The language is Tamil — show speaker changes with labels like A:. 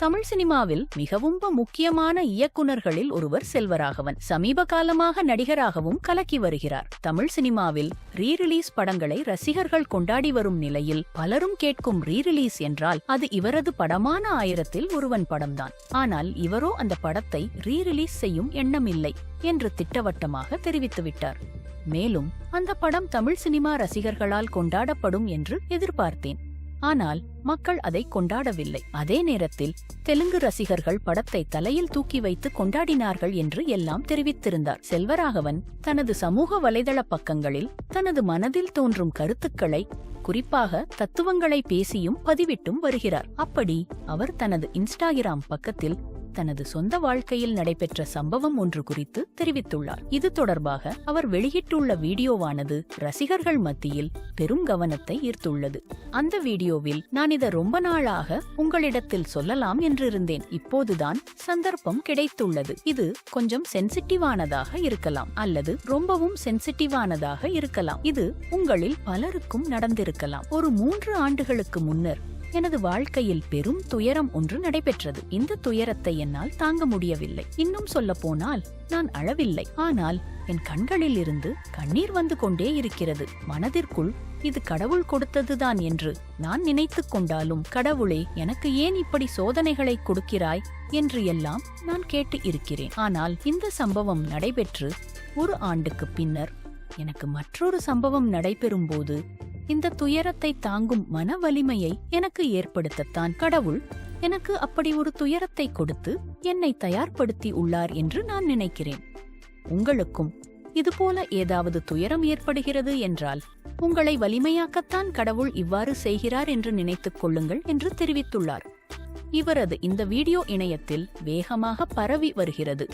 A: தமிழ் சினிமாவில் மிகவும் முக்கியமான இயக்குனர்களில் ஒருவர் செல்வராகவன். சமீப காலமாக நடிகராகவும் கலக்கி வருகிறார். தமிழ் சினிமாவில் ரீரிலீஸ் படங்களை ரசிகர்கள் கொண்டாடி வரும் நிலையில் பலரும் கேட்கும் ரீரிலீஸ் என்றால் அது இவரது படமான 1000ல் ஒருவன் படம்தான். ஆனால் இவரோ அந்த படத்தை ரீரிலீஸ் செய்யும் எண்ணமில்லை என்று திட்டவட்டமாக தெரிவித்துவிட்டார். மேலும் அந்த படம் தமிழ் சினிமா ரசிகர்களால் கொண்டாடப்படும் என்று எதிர்பார்த்தேன். ஆனால் மக்கள் அதை கொண்டாடவில்லை. அதே நேரத்தில் தெலுங்கு ரசிகர்கள் படத்தை தலையில் தூக்கி வைத்து கொண்டாடினார்கள் என்று எல்லாம் தெரிவித்திருந்தார். செல்வராகவன் தனது சமூக வலைதள பக்கங்களில் தனது மனதில் தோன்றும் கருத்துக்களை, குறிப்பாக தத்துவங்களை பேசியும் பதிவிட்டும் வருகிறார். அப்படி அவர் தனது இன்ஸ்டாகிராம் பக்கத்தில் தனது சொந்த வாழ்க்கையில் நடைபெற்ற சம்பவம் ஒன்று குறித்து தெரிவித்துள்ளார். இது தொடர்பாக அவர் வெளியிட்டுள்ள வீடியோவானது ரசிகர்கள் மத்தியில் பெரும் கவனத்தை ஈர்த்துள்ளது. அந்த வீடியோவில், நான் இதை ரொம்ப நாளாக உங்களிடத்தில் சொல்லலாம் என்றிருந்தேன். இப்போதுதான் சந்தர்ப்பம் கிடைத்துள்ளது. இது கொஞ்சம் சென்சிட்டிவானதாக இருக்கலாம் அல்லது ரொம்பவும் சென்சிட்டிவானதாக இருக்கலாம். இது உங்களில் பலருக்கும் நடந்திருக்கலாம். ஒரு 3 ஆண்டுகளுக்கு முன்னர் எனது வாழ்க்கையில் பெரும் துயரம் ஒன்று நடைபெற்றது. இந்த துயரத்தை என்னால் தாங்க முடியவில்லை. இன்னும் சொல்ல போனால் நான் அழவில்லை. ஆனால் என் கண்களில் இருந்து கண்ணீர் வந்து கொண்டே இருக்கிறது. மனதிற்குள் இது கடவுள் கொடுத்ததுதான் என்று நான் நினைத்துக் கொண்டாலும், கடவுளே எனக்கு ஏன் இப்படி சோதனைகளை கொடுக்கிறாய் என்று எல்லாம் நான் கேட்டு இருக்கிறேன். ஆனால் இந்த சம்பவம் நடைபெற்று 1 ஆண்டுக்கு பின்னர் எனக்கு மற்றொரு சம்பவம் நடைபெறும் போது இந்த துயரத்தை தாங்கும் மன வலிமையை எனக்கு ஏற்படுத்தத்தான் கடவுள் எனக்கு அப்படி ஒரு துயரத்தை கொடுத்து என்னை தயார்படுத்தி உள்ளார் என்று நான் நினைக்கிறேன். உங்களுக்கும் இதுபோல ஏதாவது துயரம் ஏற்படுகிறது என்றால் உங்களை வலிமையாக்கத்தான் கடவுள் இவ்வாறு செய்கிறார் என்று நினைத்துக் கொள்ளுங்கள் என்று தெரிவித்துள்ளார். இவரது இந்த வீடியோ இணையத்தில் வேகமாக பரவி வருகிறது.